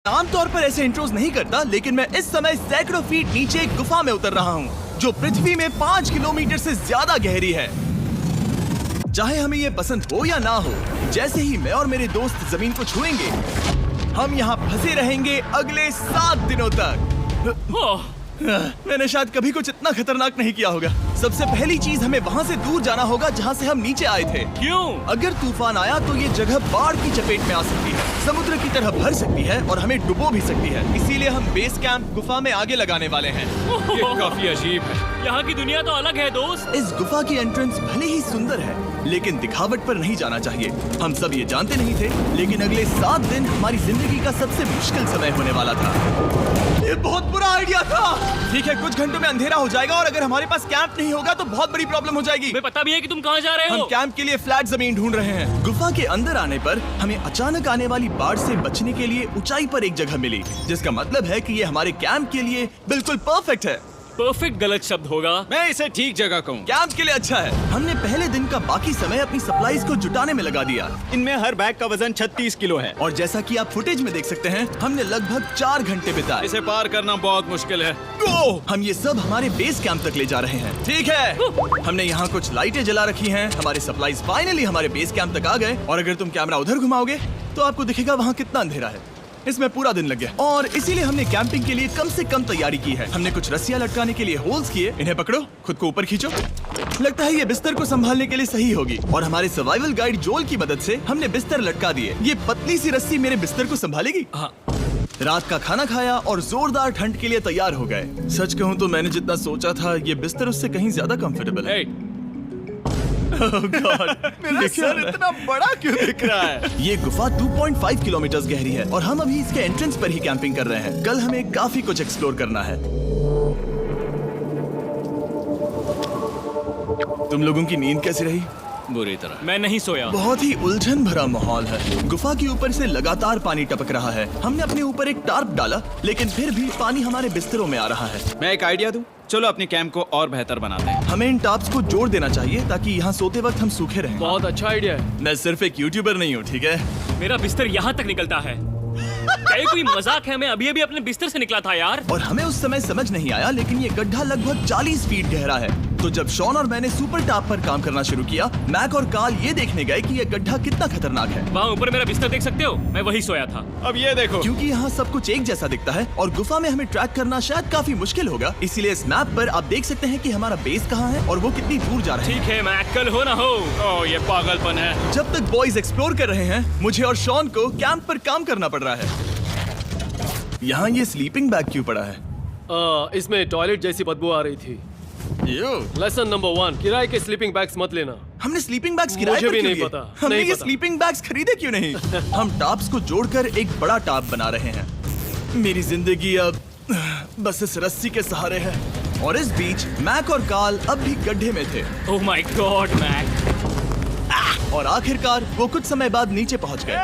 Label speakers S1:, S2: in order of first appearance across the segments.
S1: आमतौर पर ऐसे इंट्रोज नहीं करता, लेकिन मैं इस समय सैकड़ों फीट नीचे एक गुफा में उतर रहा हूँ जो पृथ्वी में 5 किलोमीटर से ज्यादा गहरी है। चाहे हमें ये पसंद हो या ना हो, जैसे ही मैं और मेरे दोस्त जमीन को छुएंगे, हम यहाँ फंसे रहेंगे अगले 7 दिनों तक। मैंने शायद कभी कुछ इतना खतरनाक नहीं किया होगा। सबसे पहली चीज, हमें वहाँ से दूर जाना होगा जहाँ से हम नीचे आए थे।
S2: क्यों?
S1: अगर तूफान आया तो ये जगह बाढ़ की चपेट में आ सकती है, समुद्र की तरह भर सकती है और हमें डुबो भी सकती है। इसीलिए हम बेस कैंप गुफा में आगे लगाने वाले हैं।
S2: ये काफी अजीब है। यहाँ की दुनिया तो अलग है दोस्त।
S1: इस गुफा की एंट्रेंस भले ही सुंदर है, लेकिन दिखावट पर नहीं जाना चाहिए। हम सब ये जानते नहीं थे, लेकिन अगले 7 दिन हमारी जिंदगी का सबसे मुश्किल समय होने वाला था। ये बहुत बुरा आइडिया था। ठीक है, कुछ घंटों में अंधेरा हो जाएगा और अगर हमारे पास कैंप नहीं होगा तो बहुत बड़ी प्रॉब्लम हो जाएगी।
S2: तुम्हें पता भी है कि तुम कहाँ जा रहे
S1: हम
S2: हो?
S1: कैंप के लिए फ्लैट जमीन ढूंढ रहे हैं। गुफा के अंदर आने पर हमें अचानक आने वाली बाढ़ से बचने के लिए ऊंचाई पर एक जगह मिली, जिसका मतलब है कि ये हमारे कैंप के लिए बिल्कुल परफेक्ट है।
S2: परफेक्ट गलत शब्द होगा।
S3: मैं इसे ठीक जगह कहूँ।
S1: कैंप के लिए अच्छा है। हमने पहले दिन का बाकी समय अपनी सप्लाईज को जुटाने में लगा दिया।
S3: इनमें हर बैग का वजन 36 किलो है।
S1: और जैसा कि आप फुटेज में देख सकते हैं, हमने लगभग 4 घंटे बिताए।
S3: इसे पार करना बहुत मुश्किल है।
S1: हम ये सब हमारे बेस कैंप तक ले जा रहे हैं। ठीक है, हमने यहाँ कुछ लाइटें जला रखी हैं। हमारे सप्लाईज फाइनली हमारे बेस कैंप तक आ गए। और अगर तुम कैमरा उधर घुमाओगे तो आपको दिखेगा वहाँ कितना अंधेरा है। इसमें पूरा दिन लग गया और इसीलिए हमने कैंपिंग के लिए कम से कम तैयारी की है। हमने कुछ रस्सियां लटकाने के लिए होल्स किए। इन्हें पकड़ो, खुद को ऊपर खींचो। लगता है ये बिस्तर को संभालने के लिए सही होगी। और हमारे सर्वाइवल गाइड जोल की मदद से हमने बिस्तर लटका दिए। ये पतली सी रस्सी मेरे बिस्तर को संभालेगी।
S2: हाँ।
S1: रात का खाना खाया और जोरदार ठंड के लिए तैयार हो गए। सच कहूँ तो मैंने जितना सोचा था, ये बिस्तर उससे कहीं ज्यादा कंफर्टेबल है। Oh God, मेरा सर इतना बड़ा क्यों दिख रहा है? ये गुफा 2.5 किलोमीटर गहरी है और हम अभी इसके एंट्रेंस पर ही कैंपिंग कर रहे हैं। कल हमें काफी कुछ एक्सप्लोर करना है। तुम लोगों की नींद कैसी रही?
S3: बुरी तरह।
S2: मैं नहीं सोया।
S1: बहुत ही उलझन भरा माहौल है। गुफा के ऊपर से लगातार पानी टपक रहा है। हमने अपने ऊपर एक टार्प डाला, लेकिन फिर भी पानी हमारे बिस्तरों में आ रहा है।
S3: मैं एक आइडिया दूं? चलो अपने कैंप को और बेहतर बनाते हैं।
S1: हमें इन टार्प्स को जोड़ देना चाहिए ताकि यहाँ सोते वक्त हम सूखे रहें।
S2: बहुत अच्छा आइडिया है।
S1: मैं सिर्फ एक यूट्यूबर नहीं हूँ, ठीक है?
S2: मेरा बिस्तर यहाँ तक निकलता है। क्या ये कोई मजाक है? मैं अभी अभी अपने बिस्तर से निकला था यार।
S1: और हमें उस समय समझ नहीं आया, लेकिन ये गड्ढा लगभग 40 फीट गहरा है। तो जब शॉन और मैंने सुपर टाप पर काम करना शुरू किया, मैक और कार्ल ये देखने गए कि ये गड्ढा कितना खतरनाक है।
S2: वहाँ ऊपर मेरा बिस्तर देख सकते हो? मैं वही सोया था।
S3: अब ये देखो।
S1: क्योंकि यहाँ सब कुछ एक जैसा दिखता है और गुफा में हमें ट्रैक करना शायद काफी मुश्किल होगा, इसीलिए इस मैप पर आप देख सकते हैं कि हमारा बेस कहाँ है और वो कितनी दूर जा रहा है।
S2: ठीक है, मैं कल हो ना हो।
S3: ओह, ये पागलपन है।
S1: जब तक बॉयज एक्सप्लोर कर रहे हैं, मुझे और शॉन को कैंप पर काम करना पड़ रहा है। यहाँ ये स्लीपिंग बैग क्यों पड़ा है?
S4: इसमें टॉयलेट जैसी बदबू आ रही थी। लेसन नंबर 1, किराए के स्लीपिंग बैग्स मत लेना।
S1: हमने स्लीपिंग बैग्स किराए
S4: मुझे
S1: पर
S4: भी
S1: क्यों
S4: नहीं
S1: लिए?
S4: पता,
S1: हमने
S4: नहीं
S1: ये
S4: पता।
S1: स्लीपिंग बैग्स खरीदे क्यों नहीं? हम टाप्स को जोड़कर एक बड़ा टाप बना रहे हैं। मेरी जिंदगी अब बस इस रस्सी के सहारे है। और इस बीच मैक और कार्ल अब भी गड्ढे में थे।
S2: Oh my god Mac.
S1: और आखिरकार वो कुछ समय बाद नीचे पहुंच गए।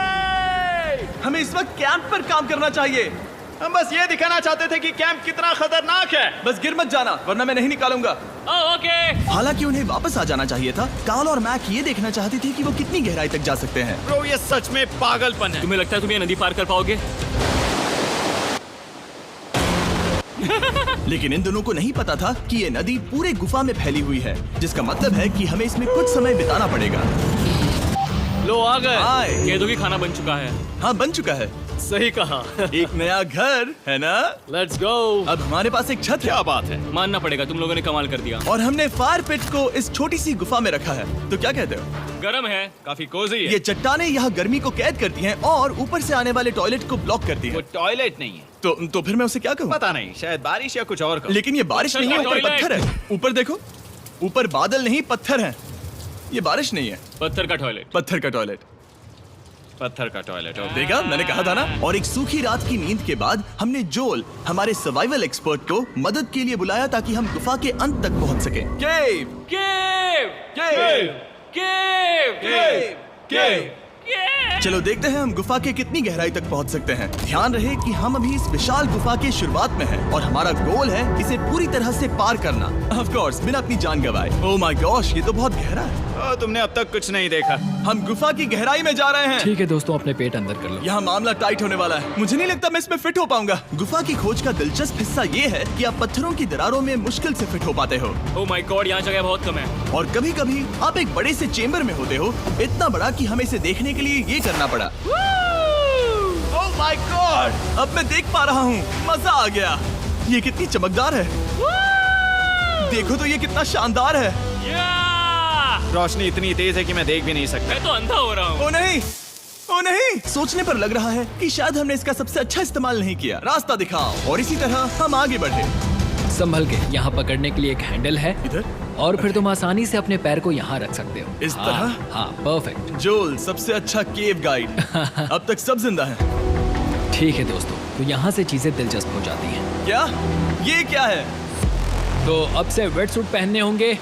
S1: हमें इस वक्त कैंप पर काम करना चाहिए।
S3: हम बस ये दिखाना चाहते थे कि कैंप कितना खतरनाक है।
S1: बस गिर मत जाना, वरना मैं नहीं निकालूंगा।
S2: ओके।
S1: हालांकि उन्हें वापस आ जाना चाहिए था। कार्ल और मैक ये देखना चाहते थे कि वो कितनी गहराई तक जा सकते हैं।
S3: ब्रो, ये सच में पागलपन है।
S2: तुम्हें लगता है तुम ये नदी पार कर पाओगे?
S1: लेकिन इन दोनों को नहीं पता था कि ये नदी पूरे गुफा में फैली हुई है, जिसका मतलब है कि हमें इसमें कुछ समय बिताना पड़ेगा।
S4: लो आ गए।
S1: आए।
S2: कह दो कि खाना बन चुका है।
S1: हाँ, बन चुका है।
S4: सही कहा।
S1: एक नया घर है ना?
S4: Let's go.
S1: अब हमारे पास एक छत है।
S3: क्या बात है।
S2: मानना पड़ेगा, तुम लोगों ने कमाल कर दिया।
S1: और हमने फायर पिट को इस छोटी सी गुफा में रखा है। तो क्या कहते हो?
S2: गरम है, काफी कोजी है।
S1: ये चट्टानें यहाँ गर्मी को कैद करती हैं और ऊपर से आने वाले टॉयलेट को ब्लॉक करती
S3: वो
S1: हैं।
S3: टॉयलेट नहीं है।
S1: तो फिर मैं उसे क्या कहूँ?
S3: पता नहीं, शायद बारिश या कुछ और का।
S1: लेकिन ये बारिश नहीं है, ऊपर
S2: टॉयलेट।
S1: पत्थर है। ऊपर देखो, ऊपर बादल नहीं पत्थर है। ये बारिश नहीं है,
S2: पत्थर का टॉयलेट।
S1: पत्थर का टॉयलेट।
S3: पत्थर का टॉयलेट।
S1: देखा, मैंने कहा था ना। और एक सूखी रात की नींद के बाद हमने जोल, हमारे सर्वाइवल एक्सपर्ट को मदद के लिए बुलाया ताकि हम गुफा के अंत तक पहुंच सके। केव,
S2: केव,
S1: केव,
S2: केव,
S1: केव, केव।
S2: केव।
S1: चलो देखते हैं हम गुफा के कितनी गहराई तक पहुंच सकते हैं। ध्यान रहे कि हम अभी इस विशाल गुफा के शुरुआत में हैं और हमारा गोल है इसे पूरी तरह से पार करना। ऑफ कोर्स, बिना अपनी जान गंवाए। ओह माय गॉश, ये तो बहुत गहरा है।
S3: तुमने अब तक कुछ नहीं देखा।
S1: हम गुफा की गहराई में जा रहे हैं।
S5: ठीक है दोस्तों, अपने पेट अंदर कर लो।
S1: यहाँ मामला टाइट होने वाला है। मुझे नहीं लगता मैं इसमें फिट हो पाऊंगा। गुफा की खोज का दिलचस्प हिस्सा ये है कि आप पत्थरों की दरारों में मुश्किल से फिट हो पाते हो,
S2: ओह माय गॉड, यहाँ जगह बहुत कम है।
S1: और कभी कभी आप एक बड़े से चेम्बर में होते हो, इतना बड़ा कि हमें इसे देखने के लिए ये करना पड़ा।
S3: ओह माय गॉड!
S1: अब मैं देख पा रहा हूँ, मजा आ गया। ये कितनी चमकदार है, देखो तो ये कितना शानदार है।
S3: रोशनी इतनी तेज है कि मैं देख भी नहीं सकता।
S2: मैं तो अंधा हो रहा हूँ।
S1: ओ नहीं, ओ नहीं, सोचने पर लग रहा है कि शायद हमने इसका सबसे अच्छा इस्तेमाल नहीं किया। रास्ता दिखाओ। और इसी तरह हम आगे बढ़े।
S5: संभल के, यहाँ पकड़ने के लिए एक हैंडल है
S1: इधर?
S5: और फिर तुम आसानी से अपने पैर को यहाँ रख सकते हो।
S1: इस
S5: हाँ,
S1: तरह?
S5: हाँ, परफेक्ट।
S1: जोल सबसे अच्छा केव गाइड। अब तक सब जिंदा हैं।
S5: ठीक है दोस्तों, तो यहाँ से चीजें दिलचस्प हो जाती हैं।
S1: क्या? ये क्या है?
S5: तो अब से वेट सूट पहनने होंगे।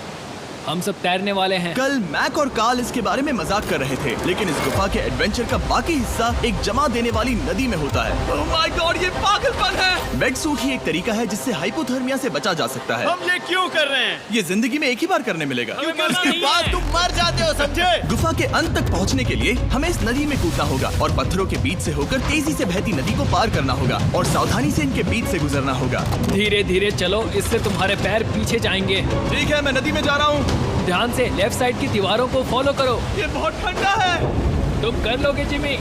S5: हम सब तैरने वाले हैं।
S1: कल मैक और कार्ल इसके बारे में मजाक कर रहे थे, लेकिन इस गुफा के एडवेंचर का बाकी हिस्सा एक जमा देने वाली नदी में होता है। ओह माय गॉड, ये पागलपन है। वेट सूट ही एक तरीका है जिससे हाइपोथर्मिया से बचा जा सकता है।
S3: हम ये क्यों कर रहे हैं?
S1: ये जिंदगी में एक ही बार करने मिलेगा।
S2: क्योंकि
S3: उसके बाद तुम मर जाते हो, समझे?
S1: गुफा के अंत तक पहुंचने के लिए हमें इस नदी में कूदना होगा और पत्थरों के बीच से होकर तेजी से बहती नदी को पार करना होगा और सावधानी से इनके बीच से गुजरना होगा।
S5: धीरे धीरे चलो, इससे तुम्हारे पैर पीछे जाएंगे।
S1: ठीक है, मैं नदी में जा रहा हूँ।
S5: ध्यान से लेफ्ट साइड की दीवारों को फॉलो करो।
S1: ये बहुत ठंडा है।
S5: तुम कर लोगे जिमी।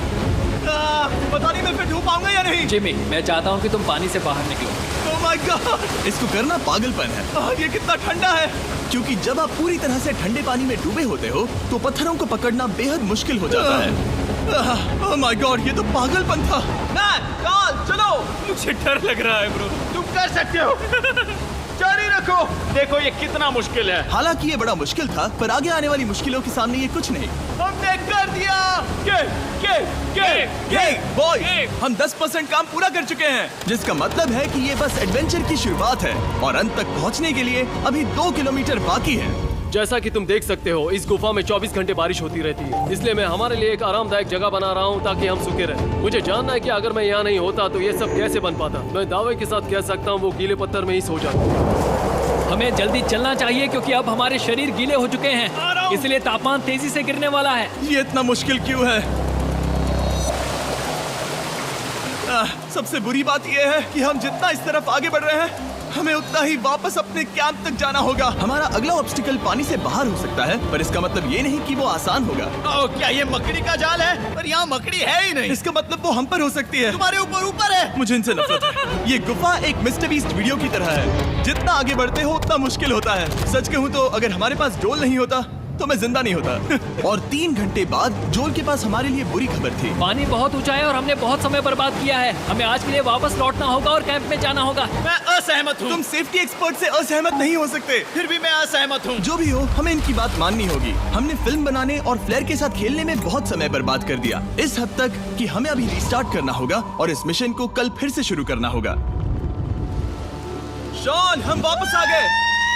S1: पता नहीं मैं फिट हो पाऊंगा या नहीं।
S5: जिमी, मैं चाहता हूँ कि तुम पानी से बाहर निकलो।
S1: ओह माय गॉड, इसको करना पागलपन है। ये कितना ठंडा है। क्योंकि जब आप पूरी तरह से ठंडे पानी में डूबे होते हो तो पत्थरों को पकड़ना बेहद मुश्किल हो जाता है। ओह माय गॉड, ये तो पागलपन था। कार्ल, चलो।
S2: मुझे डर लग रहा है ब्रो।
S3: तुम कर सकते हो। जारी रखो। देखो ये कितना मुश्किल है।
S1: हालांकि ये बड़ा मुश्किल था, पर आगे आने वाली मुश्किलों के सामने ये कुछ नहीं।
S3: हमने कर दिया।
S1: बॉय, हम 10% काम पूरा कर चुके हैं, जिसका मतलब है कि ये बस एडवेंचर की शुरुआत है और अंत तक पहुंचने के लिए अभी 2 किलोमीटर बाकी है।
S4: जैसा कि तुम देख सकते हो, इस गुफा में 24 घंटे बारिश होती रहती है, इसलिए मैं हमारे लिए एक आरामदायक जगह बना रहा हूँ ताकि हम सूखे रहें। मुझे जानना है कि अगर मैं यहाँ नहीं होता तो ये सब कैसे बन पाता। मैं दावे के साथ कह सकता हूँ वो गीले पत्थर में ही सो जाता।
S5: हमें जल्दी चलना चाहिए क्योंकि अब हमारे शरीर गीले हो चुके हैं, इसलिए तापमान तेजी से गिरने वाला है।
S1: ये इतना मुश्किल क्यों है? सबसे बुरी बात यह है कि हम जितना इस तरफ आगे बढ़ रहे हैं, हमें उतना ही वापस अपने कैंप तक जाना होगा। हमारा अगला ऑब्स्टिकल पानी से बाहर हो सकता है, पर इसका मतलब ये नहीं कि वो आसान होगा।
S3: क्या ये मकड़ी का जाल है? पर यहाँ मकड़ी है ही नहीं।
S1: इसका मतलब वो हम पर हो सकती है।
S3: तुम्हारे ऊपर है।
S1: मुझे इनसे नफरत है। ये गुफा एक मिस्टर बीस्ट वीडियो की तरह है। जितना आगे बढ़ते हो उतना मुश्किल होता है। सच कहूँ तो अगर हमारे पास जोल नहीं होता तो मैं जिंदा नहीं होता। और 3 घंटे बाद जोल के पास हमारे लिए बुरी खबर थी।
S5: पानी बहुत ऊंचा है और हमने बहुत समय बर्बाद किया है। हमें आज के लिए वापस लौटना होगा और कैंप में जाना होगा।
S3: मैं असहमत हूँ।
S1: तुम सेफ्टी एक्सपर्ट से असहमत नहीं हो सकते।
S3: फिर भी मैं असहमत हूँ।
S1: जो भी हो, हमें इनकी बात माननी होगी। हमने फिल्म बनाने और फ्लेयर के साथ खेलने में बहुत समय बर्बाद कर दिया, इस हद तक कि हमें अभी रिस्टार्ट करना होगा और इस मिशन को कल फिर से शुरू करना होगा। शॉन, हम वापस आ गए।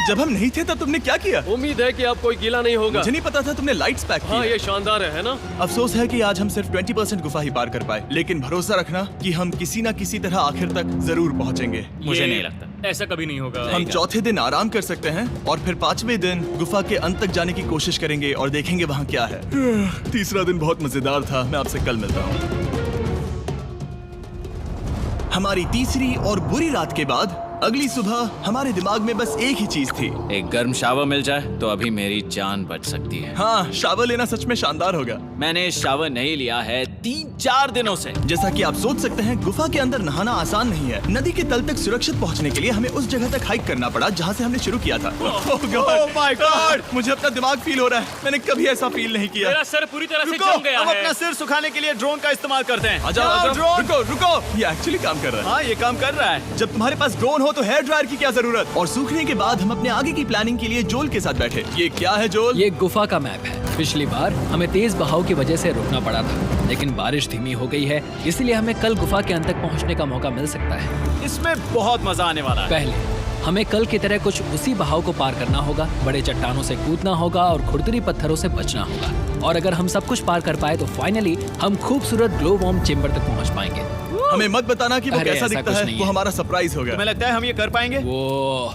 S1: जब हम नहीं थे तब तुमने क्या किया?
S4: उम्मीद है कि अब कोई गीला नहीं होगा।
S1: मुझे नहीं पता था तुमने लाइट्स पैक की।
S4: हाँ, ये शानदार है ना?
S1: अफसोस है कि आज हम सिर्फ 20% गुफा ही पार कर पाए, लेकिन भरोसा रखना कि हम किसी न किसी तरह आखिर तक जरूर पहुंचेंगे।
S2: मुझे नहीं लगता ऐसा कभी नहीं होगा।
S1: हम चौथे दिन आराम कर सकते हैं और फिर 5वें दिन गुफा के अंत तक जाने की कोशिश करेंगे और देखेंगे वहाँ क्या है। तीसरा दिन बहुत मजेदार था। मैं आपसे कल मिलता हूँ। हमारी तीसरी और बुरी रात के बाद अगली सुबह हमारे दिमाग में बस एक ही चीज थी।
S6: एक गर्म शावर मिल जाए तो अभी मेरी जान बच सकती है।
S1: हाँ, शावर लेना सच में शानदार होगा।
S6: मैंने शावर नहीं लिया है 3-4 दिनों से।
S1: जैसा कि आप सोच सकते हैं, गुफा के अंदर नहाना आसान नहीं है। नदी के तल तक सुरक्षित पहुंचने के लिए हमें उस जगह तक हाइक करना पड़ा जहां से हमने शुरू किया था।
S3: Oh my God!
S1: मुझे अपना दिमाग फील हो रहा है। मैंने कभी ऐसा फील नहीं किया।
S2: मेरा सर पूरी तरह से
S3: रुको,
S2: जम गया
S3: हम
S2: है।
S3: अपना सिर सुखाने के लिए ड्रोन का इस्तेमाल करते हैं।
S1: आजाओ,
S3: ड्रोन।
S1: रुको रुको, ये एक्चुअली काम कर रहा है।
S3: हाँ, ये काम कर रहा है।
S1: जब तुम्हारे पास ड्रोन हो तो हेयर ड्रायर की क्या जरूरत। और सूखने के बाद हम अपने आगे की प्लानिंग के लिए जोल के साथ बैठे। ये क्या है जोल?
S5: ये गुफा का मैप है। पिछली बार हमें तेज बहाव की वजह से रुकना पड़ा था, लेकिन बारिश धीमी हो गई है, इसलिए हमें कल गुफा के अंत तक पहुंचने का मौका मिल सकता है।
S3: इसमें बहुत मजा आने वाला है।
S5: पहले हमें कल की तरह कुछ उसी बहाव को पार करना होगा, बड़े चट्टानों से कूदना होगा और खुरदुरी पत्थरों से बचना होगा। और अगर हम सब कुछ पार कर पाए तो फाइनली हम खूबसूरत ग्लो वार्म चेम्बर तक पहुंच पाएंगे।
S1: हमें मत बताना कि वो
S5: अरे,
S1: कैसा
S5: ऐसा
S1: दिखता
S5: कुछ
S1: है।
S5: नहीं
S1: वो
S5: है।
S1: हमारा सरप्राइज होगा।
S3: तुम्हें लगता है हम ये कर पाएंगे?
S5: वो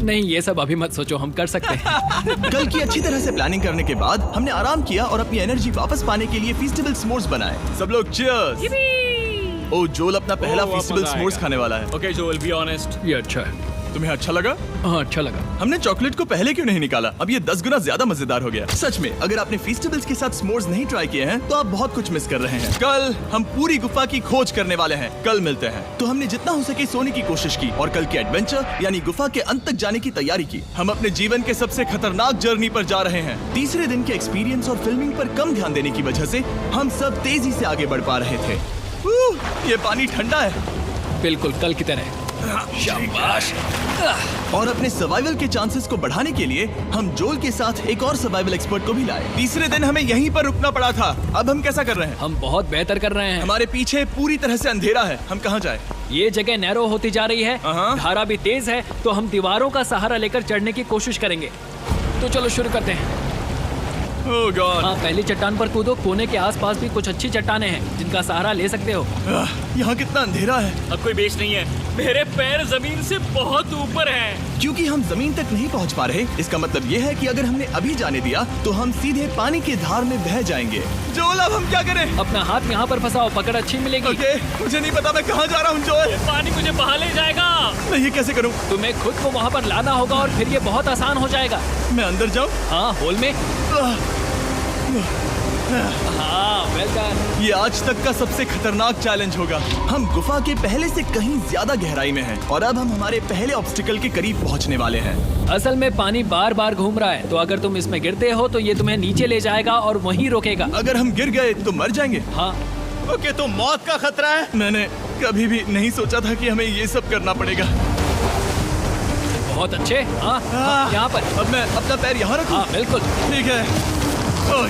S5: नहीं, ये सब अभी मत सोचो, हम कर सकते हैं।
S1: कल की अच्छी तरह से प्लानिंग करने के बाद हमने आराम किया और अपनी एनर्जी वापस पाने के लिए फीस्टेबल स्मोर्स बनाए। सब लोग चीयर्स। ओ, जोल अपना पहला
S2: ओ, अब
S1: फीस्टेबल
S2: मजा
S1: स्मोर्स
S2: आएगा।
S1: खाने वाला है।
S2: Okay Joel, be honest.
S5: ये अच्छा है।
S1: तुम्हें अच्छा लगा?
S5: हाँ, अच्छा लगा।
S1: हमने चॉकलेट को पहले क्यों नहीं निकाला? अब ये 10 गुना ज्यादा मजेदार हो गया। सच में, अगर आपने फीस्टेबल्स के साथ स्मोर्स नहीं ट्राई किए हैं तो आप बहुत कुछ मिस कर रहे हैं। कल हम पूरी गुफा की खोज करने वाले हैं। कल मिलते हैं। तो हमने जितना हो सके सोने की कोशिश की और कल के एडवेंचर यानी गुफा के अंत तक जाने की तैयारी की। हम अपने जीवन के सबसे खतरनाक जर्नी पर जा रहे हैं। तीसरे दिन के एक्सपीरियंस और फिल्मिंग पर कम ध्यान देने की वजह से हम सब तेजी से आगे बढ़ पा रहे थे। ये पानी ठंडा है।
S5: बिल्कुल कल की तरह। शाबाश।
S1: और अपने सर्वाइवल के चांसेस को बढ़ाने के लिए हम जोल के साथ एक और सर्वाइवल एक्सपर्ट को भी लाए। तीसरे दिन हमें यहीं पर रुकना पड़ा था। अब हम कैसा कर रहे हैं?
S5: हम बहुत बेहतर कर रहे हैं।
S1: हमारे पीछे पूरी तरह से अंधेरा है। हम कहाँ जाए?
S5: ये जगह नैरो होती जा रही है,
S1: हाँ।
S5: धारा भी तेज है, तो हम दीवारों का सहारा लेकर चढ़ने की कोशिश करेंगे। तो चलो शुरू करते हैं।
S1: ओह गॉड।
S5: हाँ, पहली चट्टान पर कूदो। कोने के आसपास भी कुछ अच्छी चट्टानें हैं जिनका सहारा ले सकते हो।
S1: यहाँ कितना अंधेरा है।
S2: अब कोई बेस नहीं है। मेरे पैर जमीन से बहुत ऊपर हैं।
S1: क्योंकि हम जमीन तक नहीं पहुँच पा रहे, इसका मतलब ये है कि अगर हमने अभी जाने दिया तो हम सीधे पानी की धार में बह जाएंगे। जोल, अब हम क्या करें?
S5: अपना हाथ यहाँ पर फंसाओ, पकड़ अच्छी मिलेगी।
S1: ओके, मुझे नहीं पता मैं कहाँ जा रहा हूँ जोल।
S2: पानी मुझे बहा ले जाएगा।
S1: मैं ये कैसे करूँ?
S5: तुम्हें खुद को वहाँ पर लाना होगा और फिर ये बहुत आसान हो जाएगा।
S1: मैं अंदर जाऊँ?
S5: हाँ, होल में। हाँ, वेल डन।
S1: ये आज तक का सबसे खतरनाक चैलेंज होगा। हम गुफा के पहले से कहीं ज्यादा गहराई में हैं और अब हम हमारे पहले ऑब्स्टिकल के करीब पहुंचने वाले हैं।
S5: असल में पानी बार बार घूम रहा है, तो अगर तुम इसमें गिरते हो तो ये तुम्हें नीचे ले जाएगा और वहीं रोकेगा।
S1: अगर हम गिर गए तो मर जाएंगे।
S5: हाँ,
S3: ओके, तो मौत का खतरा है।
S1: मैंने कभी भी नहीं सोचा था कि हमें ये सब करना पड़ेगा।
S5: बहुत अच्छे। हाँ, हाँ, यहाँ पर।
S1: अब मैं अपना पैर यहाँ रखूं?
S5: हाँ, बिल्कुल।
S1: ठीक है। ओह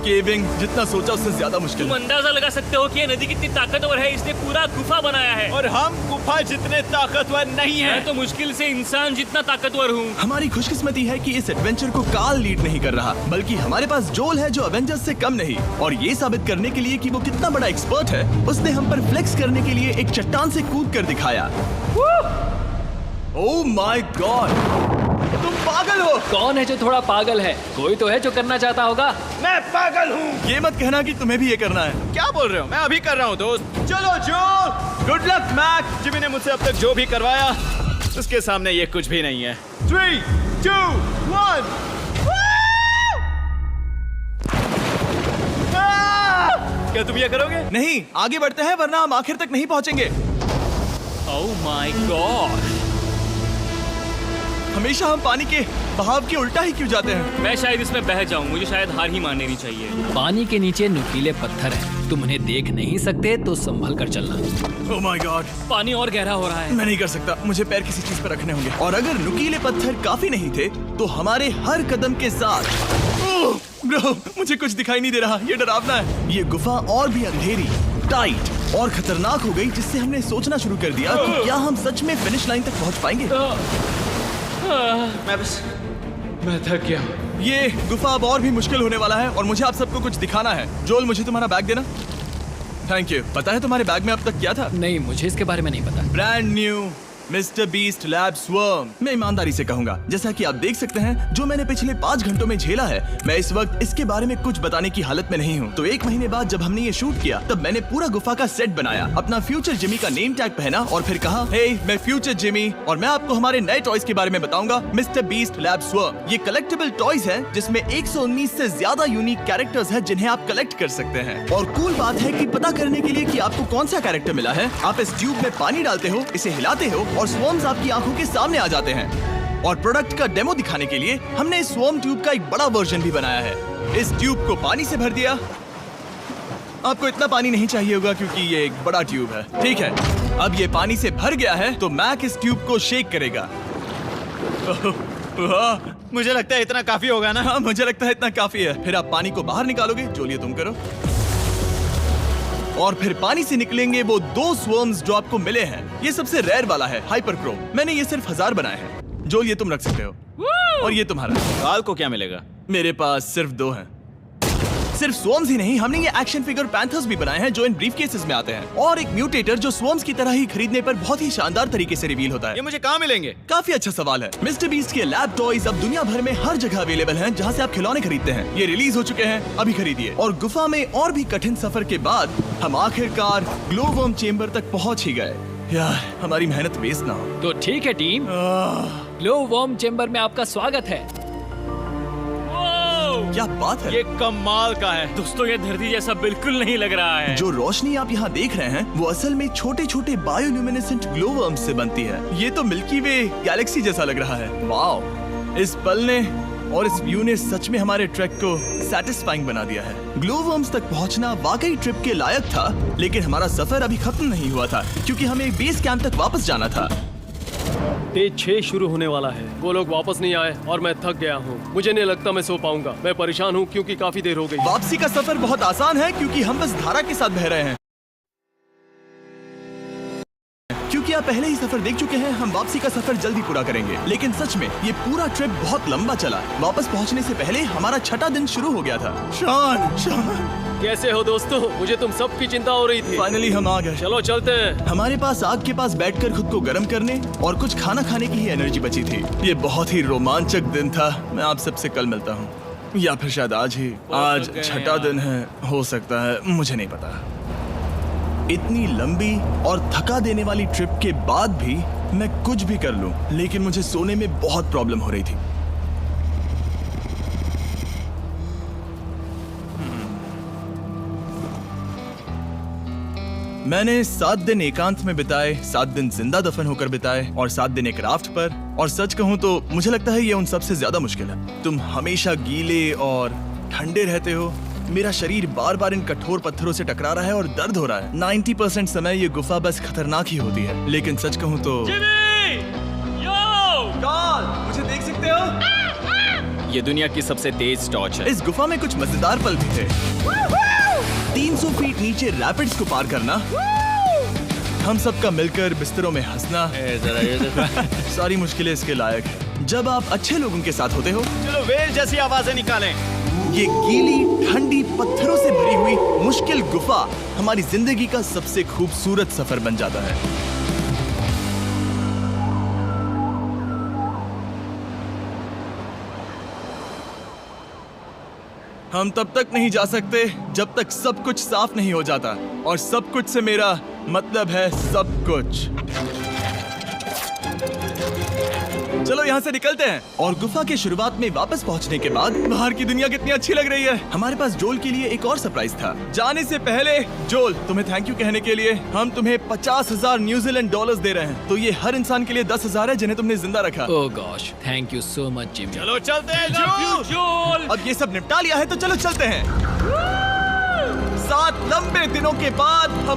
S1: केविंग जितना सोचा उससे ज्यादा मुश्किल
S2: तुम
S1: है।
S2: अंदाजा लगा सकते हो कि ये नदी कितनी ताकतवर है। इसने पूरा गुफा बनाया है।
S3: और हम गुफा जितने ताकतवर नहीं
S2: मैं
S3: हैं।
S2: तो मुश्किल से इंसान जितना ताकतवर हूँ।
S1: हमारी खुशकिस्मती है कि इस एडवेंचर को काल लीड नहीं कर रहा, बल्कि हमारे पास जोल है जो अवेंजर्स से कम नहीं। और ये साबित करने के लिए कि वो कितना बड़ा एक्सपर्ट है, उसने हम पर फ्लेक्स करने के लिए एक चट्टान से कूद कर दिखाया। ओह माय गॉड, तुम पागल हो।
S5: कौन है जो थोड़ा पागल है? कोई तो है जो करना चाहता होगा।
S3: मैं पागल हूँ।
S1: ये मत कहना कि तुम्हें भी ये करना है।
S3: क्या बोल रहे हो? मैं अभी कर रहा हूँ दोस्त। चलो जो, गुड लक मैक। जिमी ने मुझसे अब तक जो भी करवाया उसके सामने ये कुछ भी नहीं है। 3, 2, 1। क्या तुम ये करोगे?
S1: नहीं, आगे बढ़ते हैं वरना हम आखिर तक नहीं पहुंचेंगे।
S2: ओह माय गॉड।
S1: हमेशा हम पानी के बहाव के उल्टा ही क्यों जाते हैं?
S2: मैं शायद इसमें बह जाऊं। मुझे शायद हार ही मान लेनी चाहिए।
S5: पानी के नीचे नुकीले पत्थर हैं। तुम उन्हें देख नहीं सकते तो संभल कर चलना।
S1: ओह माय गॉड,
S2: पानी और गहरा हो रहा है।
S1: मैं नहीं कर सकता। मुझे पैर किसी चीज पर रखने होंगे। और अगर नुकीले पत्थर काफी नहीं थे तो हमारे हर कदम के साथ ब्रो, मुझे कुछ दिखाई नहीं दे रहा। ये डरावना है। ये गुफा और भी अंधेरी, टाइट और खतरनाक हो गई, जिससे हमने सोचना शुरू कर दिया कि क्या हम सच में फिनिश लाइन तक पहुंच पाएंगे।
S3: मैं थक गया।
S1: ये गुफा अब और भी मुश्किल होने वाला है और मुझे आप सबको कुछ दिखाना है। जोल, मुझे तुम्हारा बैग देना। Thank you. पता है तुम्हारे बैग में अब तक क्या था?
S5: नहीं, मुझे इसके बारे में नहीं पता।
S1: Brand new mister beast lab swarm. मैं ईमानदारी से कहूंगा, जैसा कि आप देख सकते हैं, जो मैंने पिछले 5 घंटों में झेला है, मैं इस वक्त इसके बारे में कुछ बताने की हालत में नहीं हूँ। तो 1 महीने बाद जब हमने ये शूट किया, तब मैंने पूरा गुफा का सेट बनाया, अपना फ्यूचर जिमी का नेम टैग पहना और फिर कहा, हे मैं फ्यूचर जिमी और मैं आपको हमारे नए टॉयज के बारे में बताऊंगा, मिस्टर बीस्ट लैब स्वर्म। ये कलेक्टेबल टॉयज हैं जिसमें 119 से ज्यादा यूनिक कैरेक्टर्स हैं जिन्हें आप कलेक्ट कर सकते हैं। और कूल बात है कि पता करने के लिए कि आपको कौन सा कैरेक्टर मिला है, आप इस ट्यूब में पानी डालते हो, इसे हिलाते हो और स्वर्म्स आपकी आंखों के सामने आ जाते हैं। और प्रोडक्ट का डेमो दिखाने के लिए हमने इस स्वॉर्म ट्यूब का एक बड़ा वर्जन भी बनाया है। इस ट्यूब को पानी से भर दिया। आपको इतना पानी नहीं चाहिए होगा क्योंकि ये एक बड़ा ट्यूब है। ठीक है, अब ये पानी से भर गया है तो मैक इस ट्यूब को शेक करेगा।
S3: मुझे लगता है इतना काफी होगा ना?
S1: हाँ, मुझे लगता है इतना काफी है। फिर आप पानी को बाहर निकालोगे। जोलिए तुम करो। और फिर पानी से निकलेंगे वो 2 स्वर्म्स जो आपको मिले हैं। ये सबसे रेयर वाला है, हाइपरक्रोम। मैंने ये सिर्फ 1000 बनाए हैं। जोल, ये तुम रख सकते हो। और ये तुम्हारा।
S3: काल को क्या मिलेगा?
S1: मेरे पास सिर्फ 2 हैं। सिर्फ स्वॉर्म्स ही नहीं, हमने ये एक्शन फिगर पैंथर्स भी बनाए हैं जो इन ब्रीफ केसेस में आते हैं, और एक म्यूटेटर जो स्वॉर्म्स की तरह ही खरीदने पर बहुत ही शानदार तरीके से रिवील होता है।
S3: ये मुझे कहाँ मिलेंगे?
S1: काफी अच्छा सवाल है। मिस्टर बीस्ट के लैब टॉयज अब दुनिया भर में हर जगह अवेलेबल हैं जहां से आप खिलौने खरीदते हैं। ये रिलीज हो चुके हैं, अभी खरीदिए। और गुफा में और भी कठिन सफर के बाद हम आखिरकार ग्लो वर्म चेम्बर तक पहुंच ही गए। यार, हमारी मेहनत वेस्ट ना हो।
S5: तो ठीक है टीम, ग्लो वर्म चेम्बर में आपका स्वागत है।
S1: क्या बात है?
S3: ये कमाल का है।
S2: दोस्तों ये धरती जैसा बिल्कुल नहीं लग रहा है।
S1: जो रोशनी आप यहाँ देख रहे हैं वो असल में छोटे छोटे बायोल्यूमिनेसेंट ग्लो वर्म्स से बनती है। ये तो मिल्की वे गैलेक्सी जैसा लग रहा है। वाओ, इस पल ने और इस व्यू ने सच में हमारे ट्रैक को सैटिस्फाइंग बना दिया है। ग्लो वर्म्स तक पहुंचना वाकई ट्रिप के लायक था, लेकिन हमारा सफर अभी खत्म नहीं हुआ था क्योंकि हमें बेस कैंप तक वापस जाना था।
S4: डे 6 शुरू होने वाला है। वो लोग वापस नहीं आए और मैं थक गया हूँ। मुझे नहीं लगता मैं सो पाऊंगा। मैं परेशान हूँ क्योंकि काफी देर हो गई।
S1: वापसी का सफर बहुत आसान है क्योंकि हम बस धारा के साथ बह रहे हैं। क्योंकि आप पहले ही सफर देख चुके हैं, हम वापसी का सफर जल्दी पूरा करेंगे। लेकिन सच में ये पूरा ट्रिप बहुत लंबा चला। वापस पहुंचने से पहले हमारा 6वां दिन शुरू हो गया था। शान,
S4: कैसे हो दोस्तों? मुझे तुम सबकी चिंता हो रही थी।
S1: फाइनली हम आ गए।
S4: चलो चलते हैं।
S1: हमारे पास आग के पास बैठकर खुद को गर्म करने और कुछ खाना खाने की ही एनर्जी बची थी। ये बहुत ही रोमांचक दिन था। मैं आप सबसे कल मिलता हूँ, या फिर शायद आज ही। आज 6वां दिन है, हो सकता है, मुझे नहीं पता। इतनी लंबी और थका देने वाली ट्रिप के बाद भी मैं कुछ भी कर लूं, लेकिन मुझे सोने में बहुत प्रॉब्लम हो रही थी। मैंने 7 दिन एकांत में बिताए, 7 दिन जिंदा दफन होकर बिताए और 7 दिन एक राफ्ट पर। और सच कहूं तो मुझे लगता है ये उन सबसे ज्यादा मुश्किल है। तुम हमेशा गीले और ठंडे रहते हो। मेरा शरीर बार बार इन कठोर पत्थरों से टकरा रहा है और दर्द हो रहा है। 90% समय ये गुफा बस खतरनाक ही होती है। लेकिन सच कहूं तो मुझे देख सकते हो?
S6: ये दुनिया की सबसे तेज टॉर्च है।
S1: इस गुफा में कुछ मजेदार पल भी थे। 300 फीट नीचे रैपिड्स को पार करना, हम सबका मिलकर बिस्तरों में हंसना, सारी मुश्किलें इसके लायक है जब आप अच्छे लोगों के साथ होते हो।
S3: चलो वेल जैसी आवाजें निकालें।
S1: ये गीली ठंडी पत्थरों से भरी हुई मुश्किल गुफा हमारी जिंदगी का सबसे खूबसूरत सफर बन जाता है। हम तब तक नहीं जा सकते जब तक सब कुछ साफ नहीं हो जाता, और सब कुछ से मेरा मतलब है सब कुछ। चलो यहाँ से निकलते हैं। और गुफा के शुरुआत में वापस पहुँचने के बाद बाहर की दुनिया कितनी अच्छी लग रही है। हमारे पास जोल के लिए एक और सरप्राइज था। जाने से पहले जोल, तुम्हें थैंक यू कहने के लिए हम तुम्हें 50,000 न्यूजीलैंड डॉलर्स दे रहे हैं। तो ये हर इंसान के लिए 10,000 है जिन्हें तुमने जिंदा रखा।
S5: Oh gosh, thank you so much Jimmy.
S3: चलो चलते हैं
S2: जोल।
S1: अब ये सब निपटा लिया है तो चलो चलते हैं। 7 लंबे दिनों के बाद हम